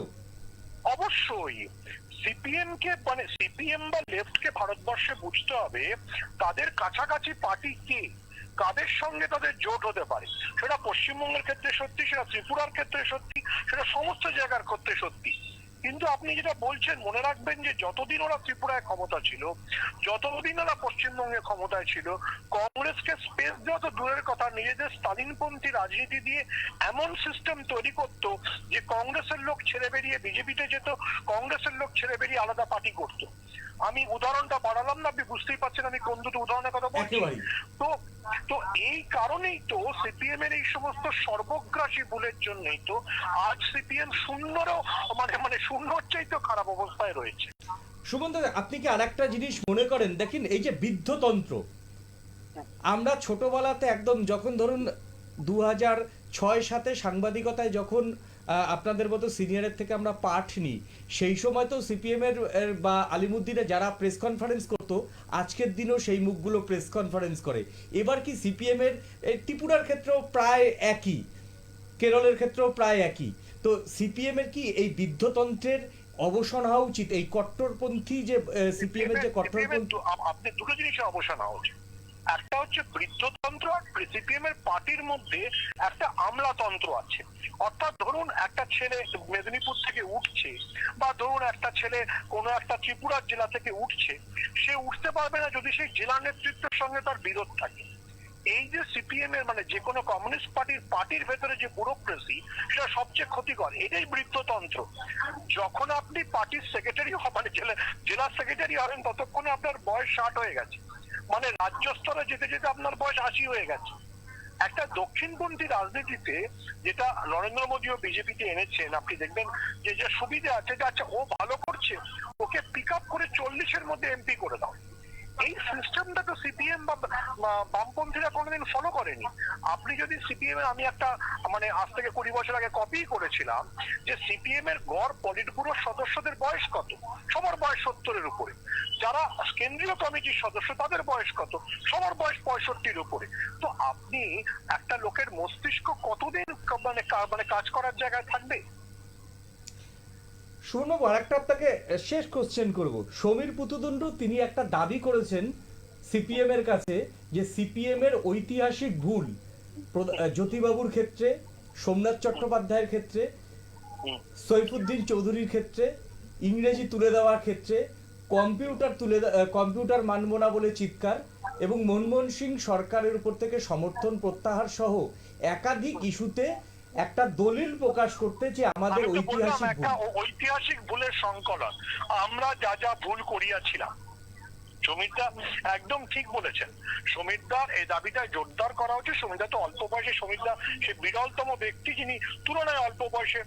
অবশ্যই সিপিএম কে মানে সিপিএম বা লেফট কে ভারতবর্ষে বুঝতে হবে তাদের কাছাকাছি পার্টি কে, কাদের সঙ্গে তাদের জোট হতে পারে। সেটা পশ্চিমবঙ্গের ক্ষেত্রে সত্যি, সেটা ত্রিপুরার ক্ষেত্রে সত্যি, সেটা সমস্ত জায়গার ক্ষেত্রে সত্যি। কিন্তু আপনি যেটা বলছেন মনে রাখবেন যে যতদিন ওরা ত্রিপুরায় ক্ষমতা ছিল, যতদিন ওরা পশ্চিমবঙ্গে ক্ষমতায় ছিল, কংগ্রেসকে স্পেস দেওয়া তো দূরের কথা, নিজেদের স্টালিনপন্থী রাজনীতি দিয়ে এমন সিস্টেম তৈরি করতো যে কংগ্রেসের লোক ছেড়ে বেরিয়ে বিজেপিতে যেত, কংগ্রেসের লোক ছেড়ে বেরিয়ে আলাদা পার্টি করতো। আমি উদাহরণটা বাড়ালাম না, আপনি বুঝতেই পারছেন আমি কোন দুটো উদাহরণের কথা বলছি। তো এই কারণেই তো সিপিএম এর এই সমস্ত সর্বগ্রাসী ভুলের জন্যই তো আজ সিপিএম শূন্যরও মানে শূন্যর চাইতে খারাপ অবস্থায় রয়েছে। সুমন্ত, আপনি কি আরেকটা জিনিস মনে করেন, দেখেন এই যে বৃদ্ধতন্ত্র, আমরা ছোটবেলাতে একদম যখন ধরুন 2006-7 সাংবাদিকতায় যখন আপনাদের মতো সিনিয়রের থেকে আমরা পাঠ নিই, সেই সময় তো সিপিএম এর বা আলিমুদ্দিনের যারা প্রেস কনফারেন্স করতো, আজকের দিনেও সেই মুখগুলো প্রেস কনফারেন্স করে। এবার কি সিপিএম এর ত্রিপুরার ক্ষেত্রেও প্রায় একই, কেরলের ক্ষেত্রেও প্রায় একই, তো সিপিএম এর কি এই বৃদ্ধতন্ত্রের অবসান হওয়া উচিত? এই কট্টরপন্থী যে সিপিএম এর যে কট্টরপন্থী, আপনি দুটো জিনিসের অবসান হওয়া উচিত। একটা হচ্ছে বৃদ্ধতন্ত্র, আর সিপিএম এর পার্টির মধ্যে একটা আমলাতন্ত্র আছে। অর্থাৎ ধরুন একটা ছেলে মেদিনীপুর থেকে উঠছে, বা ধরুন একটা ছেলে কোনো একটা ত্রিপুরার জেলা থেকে উঠছে, সে উঠতে পারবে না যদি সেই জেলা নেতৃত্বের সঙ্গে তার বিরোধ থাকে। এই যে সিপিএম এর মানে যে কোনো কমিউনিস্ট পার্টির ভেতরে যে ব্যুরোক্রেসি, সেটা সবচেয়ে ক্ষতিকর, এটাই বৃদ্ধতন্ত্র। যখন আপনি পার্টির সেক্রেটারি মানে জেলা সেক্রেটারি হবেন, ততক্ষণে আপনার বয়স 60 হয়ে গেছে, মানে রাজ্য স্তরে যেতে যেতে আপনার বয়স 80 হয়ে গেছে। একটা দক্ষিণপন্থী রাজনীতিতে যেটা নরেন্দ্র মোদী ও বিজেপিতে এনেছেন, আপনি দেখবেন যে যে সুবিধা আছে যে আচ্ছা ও ভালো করছে, ওকে পিক আপ করে 40-এর মধ্যে এমপি করে দাও। এই সিস্টেমটা তো সিপিএম বা বামপন্থীরা কোনোদিন ফলো করেনি। আপনি যদি সিপিএম এর, আমি একটা মানে আজ থেকে 20 বছর আগে কপি করেছিলাম যে সিপিএম এর গড় পলিট ব্যুরোর সদস্যদের বয়স কত, সবার বয়স 70-এর উপরে। যারা কেন্দ্রীয় কমিটির সদস্য তাদের বয়স কত, সবার বয়স 65-র উপরে। তো আপনি একটা লোকের মস্তিষ্ক কতদিন মানে কাজ করার জায়গায় থাকবে? শুনবো আরেকটা আপনাকে শেষ কোশ্চেন করব। সমীর পুতুদণ্ড তিনি একটা দাবি করেছেন সিপিএম এর কাছে যে সিপিএম এর ঐতিহাসিক ভুল জ্যোতিবাবুর ক্ষেত্রে, সোমনাথ চট্টোপাধ্যায়ের ক্ষেত্রে, সৈফুদ্দিন চৌধুরীর ক্ষেত্রে, ইংরেজি তুলে দেওয়ার ক্ষেত্রে, কম্পিউটার মানব না বলে চিৎকার, এবং মনমোহন সিং সরকারের উপর থেকে সমর্থন প্রত্যাহার সহ একাধিক ইস্যুতে একটা দলিল প্রকাশ করতে যে আমাদের আমি তো বললাম ঐতিহাসিক একটা ভুল। ঐতিহাসিক ভুলের সংকলন। আমরা যা যা ভুল করিয়াছিলাম, সমীরদা একদম ঠিক বলেছেন। সমীরদার এই দাবিটা জোরদার করা উচিত। সমীরদা তো অল্প বয়সে, সমীরদা সে বিরলতম ব্যক্তি যিনি তুলনায় অল্প বয়সে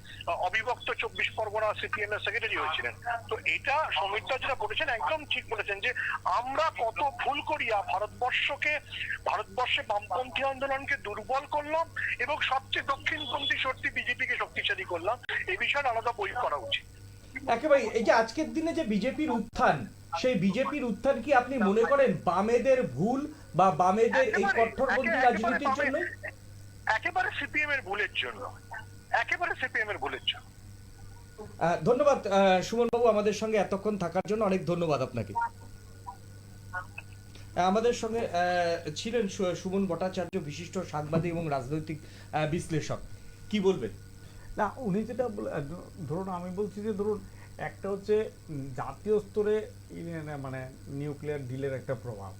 অবিভক্ত 24 পরগনা সিপিএম এর সেক্রেটারি হয়েছিলেন। তো এটা সমীরদা যেটা বলেছেন একদম ঠিক বলেছেন যে আমরা কত ভুল করিয়া ভারতবর্ষে বামপন্থী আন্দোলনকে দুর্বল করলাম এবং সবচেয়ে দক্ষিণপন্থী শক্তি বিজেপিকে শক্তিশালী করলাম। এই বিষয়ে আলাদা বই করা উচিত। একেবারে এই যে আজকের দিনে যে বিজেপির উত্থান, সেই বিজেপির উত্থান কি আপনি মনে করেন বামেদের ভুল বা বামেদের এই কট্টরপন্থী রাজনীতির জন্য? একেবারে সিপিএম এর ভুলের জন্য, একেবারে সিপিএম এর ভুলের জন্য। ধন্যবাদ সুমন বাবু আমাদের সঙ্গে এতক্ষণ থাকার জন্য, অনেক ধন্যবাদ আপনাকে। আমাদের সঙ্গে ছিলেন সুমন ভট্টাচার্য, বিশিষ্ট সাংবাদিক এবং রাজনৈতিক বিশ্লেষক। কি বলবেন? না, উনি যেটা ধরুন, আমি বলছি যে ধরুন একটা হচ্ছে জাতীয় স্তরে মানে নিউক্লিয়ার ডিলের একটা প্রভাব,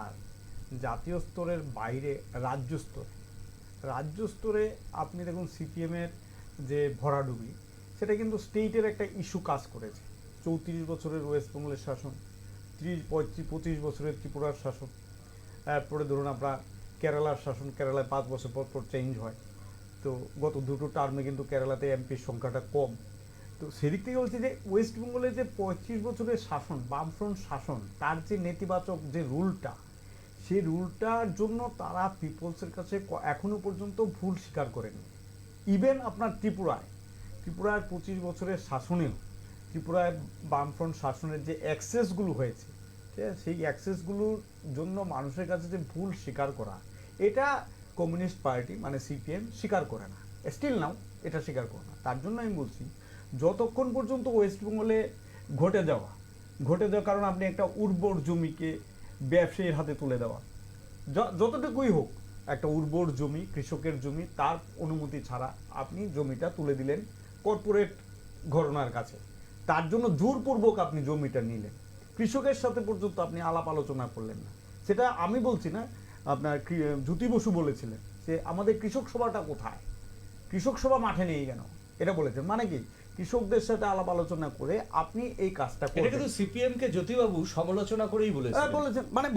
আর জাতীয় স্তরের বাইরে রাজ্য স্তরে আপনি দেখুন সিপিএমের যে ভরাডুবি, সেটা কিন্তু স্টেটের একটা ইস্যু কাজ করেছে। 34 বছরের ওয়েস্ট বেঙ্গলের শাসন, 30-25 বছরের ত্রিপুরার শাসন, তারপরে ধরুন আপনার কেরালার শাসন, কেরালায় 5 বছর পর পর চেঞ্জ হয়। তো গত দুটো টার্মে কিন্তু কেরালাতে এমপির সংখ্যাটা কম। তো সেদিক থেকে বলছি যে ওয়েস্ট বেঙ্গলে যে 35 বছরের শাসন, বামফ্রন্ট শাসন, তার যে নেতিবাচক যে রুলটা, সেই রুলটার জন্য তারা পিপলসের কাছে এখনো পর্যন্ত ভুল স্বীকার করেনি। ইভেন আপনার ত্রিপুরায় 25 বছরের শাসনেও ত্রিপুরায় বামফ্রন্ট শাসনের যে অ্যাক্সেসগুলো হয়েছে, ঠিক আছে, সেই অ্যাক্সেসগুলোর জন্য মানুষের কাছে যে ভুল স্বীকার করা, এটা কমিউনিস্ট পার্টি মানে সিপিএম স্বীকার করে না, স্টিল নাও এটা স্বীকার করে না। তার জন্য আমি বলছি যতক্ষণ পর্যন্ত ওয়েস্ট বেঙ্গলে ঘটে যাওয়া, কারণ আপনি একটা উর্বর জমিকে ব্যবসায়ীর হাতে তুলে দেওয়া, যতটুকুই হোক, একটা উর্বর জমি, কৃষকের জমি, তার অনুমতি ছাড়া আপনি জমিটা তুলে দিলেন কর্পোরেট ঘরানার কাছে, তার জন্য জোরপূর্বক আপনি জমিটা নিলেন, কৃষকের সাথে পর্যন্ত আপনি আলাপ আলোচনা করলেন না। সেটা আমি বলছি না, আপনার জ্যোতি বসু বলেছিলেন যে আমাদের কৃষক সভাটা কোথায়, কৃষক সভা মাঠে নেই কেন, এটা বলেছেন। মানে কি, কৃষকদের সাথে আলাপ আলোচনা করে আপনি এই কাজটা এটা কিন্তু সিপিএম কে জ্যোতিবাবু সমালোচনা করেই বলেছেন।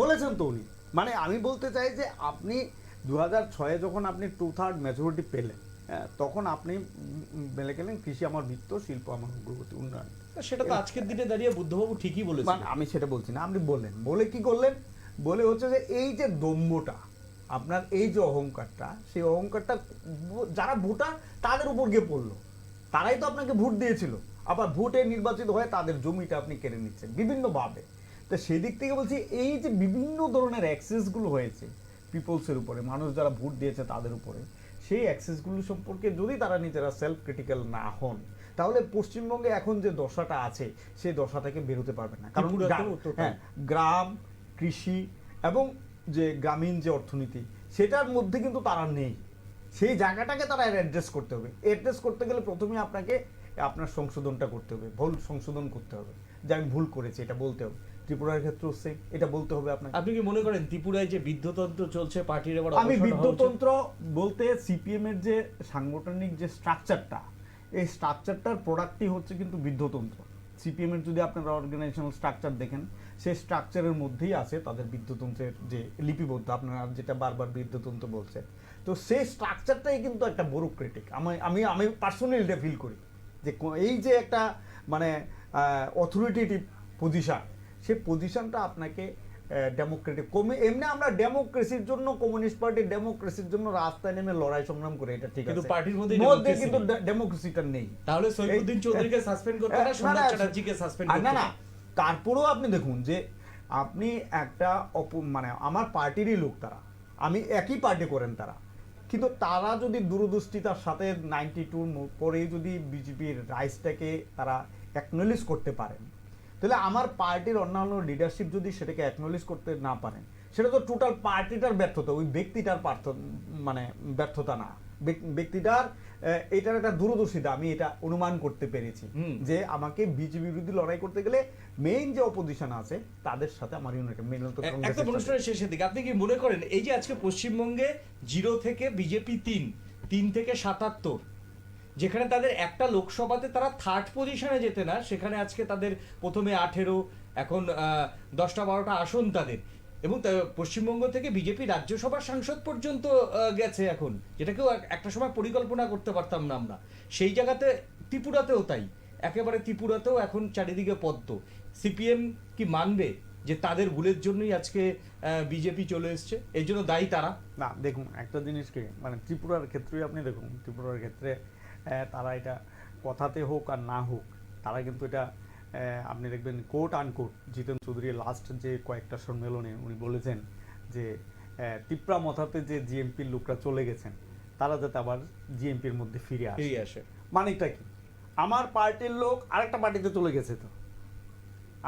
বলেছেন তো উনি। মানে আমি বলতে চাই যে আপনি 2006-এ যখন আপনি 2/3 মেজরিটি পেলেন, তখন আপনি বেলে গেলেন কৃষি আমার বৃত্ত, শিল্প আমার অগ্রগতি, উন্নয়ন। সেটা তো আজকের দিনে দাঁড়িয়ে বুদ্ধবাবু ঠিকই বলেছেন। আমি সেটা বলছি না, আপনি বললেন, বলে কি করলেন, বলে হচ্ছে যে এই যে দম্ভটা, আপনার এই যে অহংকারটা, সেই অহংকারটা যারা ভোটার তাদের উপর গিয়ে পড়লো, তারাই তো আপনাকে ভোট দিয়েছিল, আবার ভোটে নির্বাচিত হয়ে তাদের জমিটা আপনি কেড়ে নিচ্ছেন বিভিন্নভাবে। তো সেদিক থেকে বলছি এই যে বিভিন্ন ধরনের অ্যাক্সেসগুলো হয়েছে পিপলসের উপরে, মানুষ যারা ভোট দিয়েছে তাদের উপরে, সেই অ্যাক্সেসগুলো সম্পর্কে যদি তারা নিজেরা সেলফ ক্রিটিক্যাল না হন, তাহলে পশ্চিমবঙ্গে এখন যে দশাটা আছে সেই দশা থেকে বেরোতে পারবে না। কারণ গ্রাম, কৃষি এবং যে গ্রামীণ যে অর্থনীতি, সেটার মধ্যে কিন্তু তারা নেই। সেই জায়গাটাকে তারা অ্যাড্রেস করতে হবে। অ্যাড্রেস করতে গেলে প্রথমে আপনাকে আপনার সংশোধনটা করতে হবে, ভুল সংশোধন করতে হবে, যে আমি ভুল করেছি এটা বলতে হবে। ত্রিপুরার ক্ষেত্রেও সেম, এটা বলতে হবে আপনাকে। আপনি কি মনে করেন ত্রিপুরায় যে বৃদ্ধতন্ত্র চলছে পার্টির এবার? আমি বৃদ্ধতন্ত্র বলতে সিপিএম এর যে সাংগঠনিক যে স্ট্রাকচারটা, এই স্ট্রাকচারটার প্রোডাক্টই হচ্ছে কিন্তু বৃদ্ধতন্ত্র। সিপিএম এর যদি আপনারা অর্গানাইজেশনাল স্ট্রাকচার দেখেন, সেই স্ট্রাকচারের মধ্যেই আছে তাদের বৃদ্ধতন্ত্রের যে লিপিবদ্ধ, আপনারা যেটা বারবার বৃদ্ধতন্ত্র বলছেন। তো সেই স্ট্রাকচারটাই কিন্তু একটা ব্যুরোক্রেটিক। আমি পার্সোনালি এটা ফিল করি যে এই যে একটা মানে অথরিটেটিভ পজিশন, সেই পজিশনটা আপনাকে ডেমোক্রেটিক এমনি আমরা ডেমোক্রেসির জন্য কমিউনিস্ট পার্টি ডেমোক্রেসির জন্য রাস্তায় নেমে লড়াই সংগ্রাম করে, এটা ঠিক কিন্তু আছে, পার্টির মধ্যে মধ্যে democracy কিন্তু নেই। ডেমোক্রেসিটা নেই। তাহলে সৈফুদ্দিন চৌধুরীকে সাসপেন্ড করতে না, সোমনাথ চ্যাটার্জিকে সাসপেন্ড করতে না না, তারপরেও আপনি দেখুন যে আপনি একটা মানে আমার পার্টিরই লোক তারা, আমি একই পার্টি করেন তারা, কিন্তু তারা যদি দূরদৃষ্টিতার সাথে 92 পরেই যদি বিজেপির রাইজটাকে তারা অ্যাকনোলেজ করতে পারেন, তাহলে আমার পার্টির অন্যান্য লিডারশিপ যদি সেটাকে অ্যাকনোলেজ করতে না পারেন, সেটা তো টোটাল পার্টিটার ব্যর্থতা, ওই ব্যক্তিটার মানে ব্যর্থতা না, ব্যক্তিটার এটার একটা দূরদর্শিতা আমি এটা অনুমান করতে পেরেছি যে আমাকে বিজেপি বিরোধী লড়াই করতে গেলে মেইন যে অপোজিশন আছে তাদের সাথে আমার একদম অনুষ্ঠানের শেষের দিকে আপনি কি মনে করেন এই যে আজকে পশ্চিমবঙ্গে 0 থেকে বিজেপি 3 থেকে 77, যেখানে তাদের একটা লোকসভাতে তারা থার্ড পজিশনে যেতে না, সেখানে আজকে তাদের প্রথমে 18, এখন 10টা-12টা আসন তাদের, এবং পশ্চিমবঙ্গ থেকে বিজেপি রাজ্যসভার সাংসদ পর্যন্ত গেছে এখন, যেটাকেও একটা সময় পরিকল্পনা করতে পারতাম না আমরা। সেই জায়গাতে ত্রিপুরাতেও তাই, একেবারে ত্রিপুরাতেও এখন চারিদিকে পদ্ম। সিপিএম কি মানবে যে তাদের ভুলের জন্যই আজকে বিজেপি চলে এসছে, এই জন্য দায়ী তারা? না দেখুন, একটা জিনিস কি মানে ত্রিপুরার ক্ষেত্রেই আপনি দেখুন, ত্রিপুরার ক্ষেত্রে তারা এটা কথাতে হোক আর না হোক, তারা কিন্তু এটা আপনি দেখবেন কোট আনকোট জিতেন চৌধুরী লাস্ট যে কয়েকটা সম্মেলনে উনি বলেছেন যে ত্রিপুরা মথাতে যে জিএমপির লোকরা চলে গেছেন তারা যাতে আবার জিএমপির মধ্যে ফিরে আসে। মানেটা কি, আমার পার্টির লোক আরেকটা পার্টিতে চলে গেছে, তো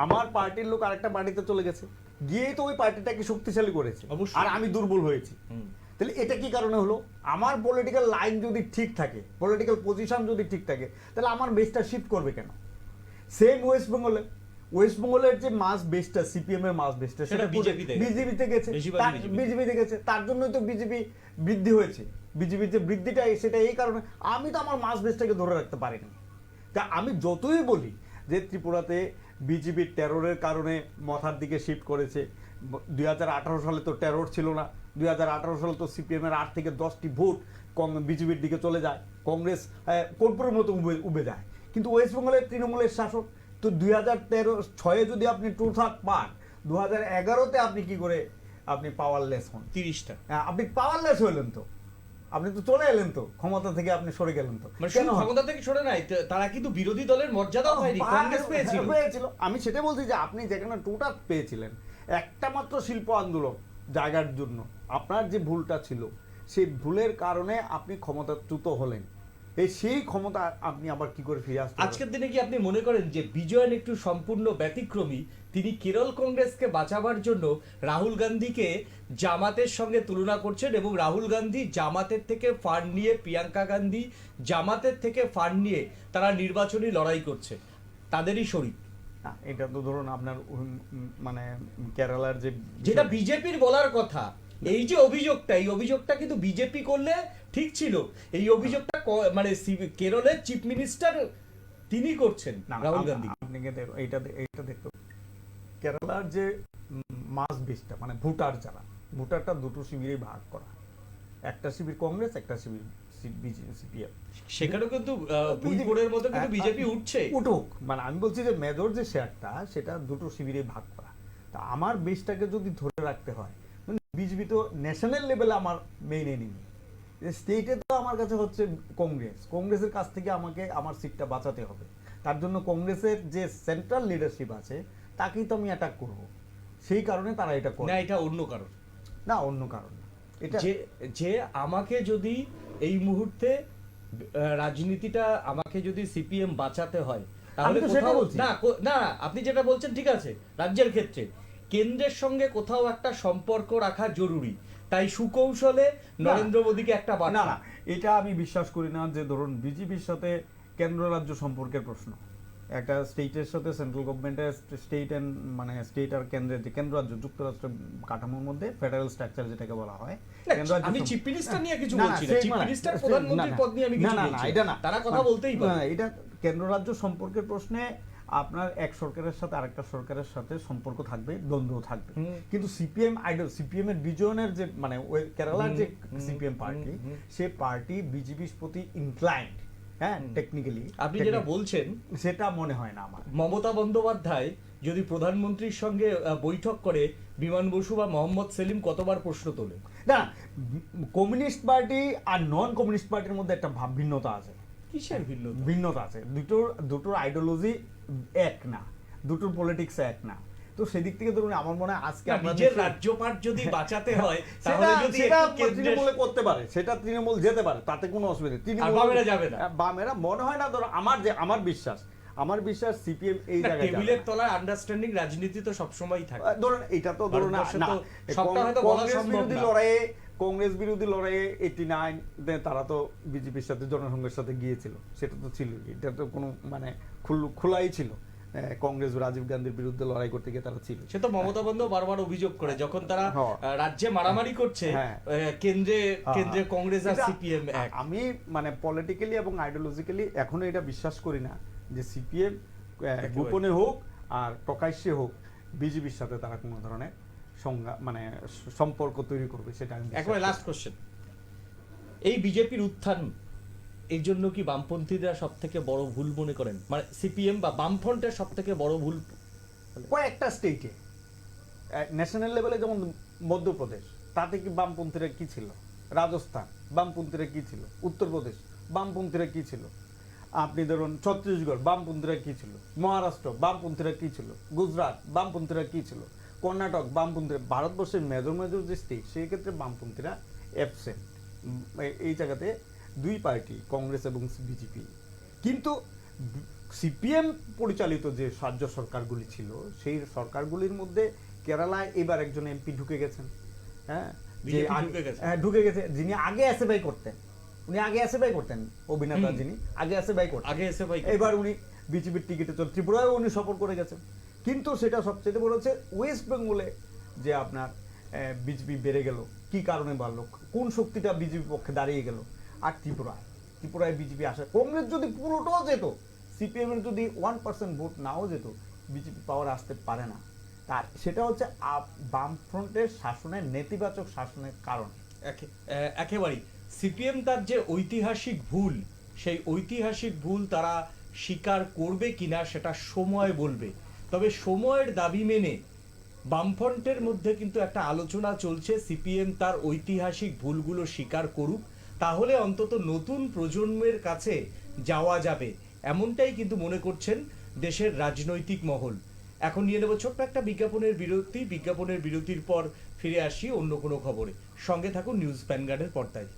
আমার পার্টির লোক আরেকটা পার্টিতে চলে গেছে, গিয়েই তো ওই পার্টিটাকে শক্তিশালী করেছে, আর আমি দুর্বল হয়েছি। তাহলে এটা কি কারণে হলো? আমার পলিটিক্যাল লাইন যদি ঠিক থাকে, পলিটিক্যাল পজিশন যদি ঠিক থাকে, তাহলে আমার বেসটা শিফট করবে কেন? সেম ওয়েস্ট বেঙ্গলের যে মাস বেসটা, সিপিএম এর মাস বেসটা, সেটা বিজেপিতে গেছে, বিজেপিতে গেছে, তার জন্যই তো বিজেপি বৃদ্ধি হয়েছে। বিজেপির যে বৃদ্ধিটা সেটা এই কারণে, আমি তো আমার মাস বেসটাকে ধরে রাখতে পারিনি। তা আমি যতই বলি যে ত্রিপুরাতে বিজেপির টেররের কারণে মাথার দিকে শিফট করেছে, 2018 সালে তো টেরর ছিল না, 2018 সালে তো সিপিএম এর 8 থেকে 10টি ভোট বিজেপির দিকে চলে যায়, কংগ্রেস কর্পূরের মতো উবে যায়। কিন্তু ওয়েস্ট বেঙ্গলের তৃণমূলের শাসক, তো 2006 যদি আপনি 2/3 পান, 2011-তে আপনি কি করে আপনি পাওয়ারলেস হন? 30টা আপনি পাওয়ারলেস হলেন, তো আপনি তো চলে এলেন, তো ক্ষমতা থেকে আপনি সরে গেলেন, তো কেন ক্ষমতা থেকে সরে নাই? তারা কিন্তু বিরোধী দলের মর্যাদাও পায়নি, কংগ্রেস পেয়েছিল। আমি সেটা বলছি যে আপনি যেখানে টোটাল পেয়েছিলেন একটা মাত্র শিল্প আন্দোলন জায়গার জন্য, আপনার যে ভুলটা ছিল সেই ভুলের কারণে আপনি ক্ষমতাচ্যুত হলেন, সেই ক্ষমতা আপনি আবার কি করে ফিরে আসতে? আজকের দিনে কি আপনি মনে করেন যে বিজয়ন একটু সম্পূর্ণ ব্যতিক্রমী? তিনি কেরল কংগ্রেসকে বাঁচাবার জন্য রাহুল গান্ধীকে জামাতের সঙ্গে তুলনা করছেন, এবং রাহুল গান্ধী জামাতের থেকে ফান্ড নিয়ে, প্রিয়াঙ্কা গান্ধী জামাতের থেকে ফান্ড নিয়ে তারা নির্বাচনী লড়াই করছে, তাদেরই শরিক। এটা তো ধরুন আপনার মানে কেরালার যেটা বিজেপির বলার কথা, এই যে অভিযোগটা, এই অভিযোগটা কিন্তু বিজেপি করলে ঠিক ছিল, এই অভিযোগটা মানে কেরলের চিফ মিনিস্টার তিনি করছেন, রাহুল গান্ধী। আপনি এইটা দেখতে, কেরালার যে মাস বেসটা মানে ভোটারটা দুটো শিবিরে ভাগ করা, একটা শিবির কংগ্রেস, একটা শিবির সিপিএম। সেখানেও কিন্তু বুলপুরের মতো কিন্তু বিজেপি উঠুক, মানে আমি বলছি যে মেজর যে শেয়ারটা সেটা দুটো শিবিরে ভাগ করা। তা আমার বেসটাকে যদি ধরে রাখতে হয়, বিজেপি তো ন্যাশনাল লেভেলে আমার মেইন এনিমি, স্টেটে তো আমার কাছে হচ্ছে কংগ্রেসের কাছ থেকে আমাকে আমার সিটটা বাঁচাতে হবে। তার জন্য কংগ্রেসের যে সেন্ট্রাল লিডারশিপ আছে তাকেই তো আমি অ্যাটাক করব, সেই কারণে তারা এটা করে। না, এটা অন্য কারণ না, অন্য কারণ না, এটা যে আমাকে যদি এই মুহূর্তে রাজনীতিটা আমাকে যদি সিপিএম বাঁচাতে হয়, তাহলে না, আপনি যেটা বলছেন ঠিক আছে, রাজ্যের ক্ষেত্রে কেন্দ্রের সঙ্গে কোথাও একটা সম্পর্ক রাখা জরুরি, তাই সুকৌশলে নরেন্দ্র মোদীকে একটা না, এটা আমি বিশ্বাস করি না যে ধরুন বিজেপির সাথে কেন্দ্র রাজ্য সম্পর্কের প্রশ্ন, একটা স্টেটের সাথে সেন্ট্রাল গভর্নমেন্টের স্টেট আর কেন্দ্রের যে কেন্দ্র রাজ্য যুক্তরাষ্ট্রের কাঠামোর মধ্যে ফেডারেল স্ট্রাকচার যেটাকে বলা হয়, আমি চিফ মিনিস্টার নিয়ে কিছু বলছি না, চিফ মিনিস্টার প্রধানমন্ত্রীর পদ নিয়ে আমি কিছু বলছি না, এটা না, তারা কথা বলতেই পারে। এটা কেন্দ্র রাজ্য সম্পর্কের প্রশ্নে আপনার এক সরকারের সাথে আরেকটা সরকারের সাথে সম্পর্ক থাকবে, দ্বন্দ্ব থাকবে, কিন্তু সিপিএম এর বিজনের যে মানে কেরালার যে সিপিএম পার্টি, সে পার্টি বিজেপির প্রতি ইনক্লাইন্ড, হ্যাঁ টেকনিক্যালি আপনি যেটা বলছেন, সেটা মনে হয় না আমার। মমতা বন্দ্যোপাধ্যায় যদি প্রধানমন্ত্রীর সঙ্গে বৈঠক করে, বিমান বসু বা মোহাম্মদ সেলিম কতবার প্রশ্ন তোলে? না, কমিউনিস্ট পার্টি আর নন কমিউনিস্ট পার্টির মধ্যে একটা ভিন্নতা আছে। কিসের ভিন্নতা? ভিন্নতা আছে, দুটোর আইডিওলজি এক না, দুটোর পলিটিক্স এক না। তো সেদিক থেকে ধরুন আমার মনে হয় আজকে নিজের রাজ্যপাট যদি বাঁচাতে হয় তাহলে যদি সেটা একটু কেন্দ্রের তৃণমূলে করতে পারে, সেটা তৃণমূল যেতে পারে, তাতে কোনো অসুবিধা নেই। বামেরা যাবে না। বামেরা মনে হয় না, ধরো আমার বিশ্বাস সিপিএম এই জায়গায় টেবিলের তলায় আন্ডারস্ট্যান্ডিং রাজনীতি তো সবসময়ই থাকে। ধরুন এটা তো ধরুন ভারতবর্ষে তো সবটা হয়তো বলা সম্ভব না। কংগ্রেস বিরোধী লড়াইয়ে 89 তারা তো বিজেপির সাথে জনসংঘের সাথে গিয়েছিল, সেটা তো ছিল, এটা তো কোনো মানে খোলাই ছিল। কংগ্রেস রাজীব গান্ধীর বিরুদ্ধে লড়াই করতে গিয়ে তারা ছিল। সে তো মমতা বন্দ্যোপাধ্যায় বারবার অভিযোগ করে, যখন তারা রাজ্যে মারামারি করছে, হ্যাঁ। কেন্দ্রে কংগ্রেস আর সিপিএম এক। আমি মানে পলিটিক্যালি এবং আইডিওলজিক্যালি এখনো এটা বিশ্বাস করি না যে সিপিএম গোপনে হোক আর প্রকাশ্যে হোক বিজেপির সাথে তারা কোনো ধরনের মানে সম্পর্ক তৈরি করবে, সেটা আমি একেবারে লাস্ট কোশ্চেন, এই বিজেপির উত্থান এই জন্য কি বামপন্থীরা সব থেকে বড় ভুল মনে করেন? মানে সিপিএম বা বামফ্রন্টের সব থেকে বড় ভুল কয়েকটা স্টেটে, ন্যাশনাল লেভেলে যেমন মধ্যপ্রদেশ, তাতে কি বামপন্থীরা কি ছিল? রাজস্থান বামপন্থীরা কি ছিল? উত্তরপ্রদেশ বামপন্থীরা কি ছিল? আপনি ধরুন ছত্তিশগড় বামপন্থীরা কি ছিল? মহারাষ্ট্র বামপন্থীরা কি ছিল? গুজরাট বামপন্থীরা কি ছিল? কর্ণাটক বামপন্থীরা, ভারতবর্ষের মেজর যে স্টেট, সেই ক্ষেত্রে বামপন্থীরা অ্যাবসেন্ট। এই জায়গাতে দুই পার্টি, কংগ্রেস এবং বিজেপি। কিন্তু সিপিএম পরিচালিত যে রাজ্য সরকারগুলি ছিল, সেই সরকারগুলির মধ্যে কেরালায় এবার একজন এমপি ঢুকে গেছেন, হ্যাঁ, ঢুকে গেছে, যিনি আগে এসএফআই করতেন। উনি আগে এসএফআই করতেন, অভিনেতা যিনি আগে এসএফআই করতেন, এবার উনি বিজেপির টিকিটে চল, ত্রিপুরায় উনি সফর করে গেছেন। কিন্তু সেটা সবচেয়ে বড় হচ্ছে ওয়েস্ট বেঙ্গলে যে আপনার বিজেপি বেড়ে গেল, কি কারণে বাড়লো, কোন শক্তিটা বিজেপির পক্ষে দাঁড়িয়ে গেল। আর ত্রিপুরায় বিজেপি আসে, কংগ্রেস যদি পুরোটাও যেত, সিপিএম এর যদি 1% ভোট নাও যেত, বিজেপি পাওয়ার আসতে পারে না। তার সেটা হচ্ছে বামফ্রন্টের শাসনের, নেতিবাচক শাসনের কারণ। একেবারেই সিপিএম তার যে ঐতিহাসিক ভুল, সেই ঐতিহাসিক ভুল তারা স্বীকার করবে কিনা সেটা সময় বলবে। তবে সময়ের দাবি মেনে বামফ্রন্টের মধ্যে কিন্তু একটা আলোচনা চলছে, সিপিএম তার ঐতিহাসিক ভুলগুলো স্বীকার করুক, তাহলে অন্তত নতুন প্রজন্মের কাছে যাওয়া যাবে, এমনটাই কিন্তু মনে করছেন দেশের রাজনৈতিক মহল। এখন নিয়ে নেব ছোট্ট একটা বিজ্ঞাপনের বিরতির পর ফিরে আসি অন্য কোনো খবরে। সঙ্গে থাকুন নিউজ ভ্যানগার্ডের পর্দায়।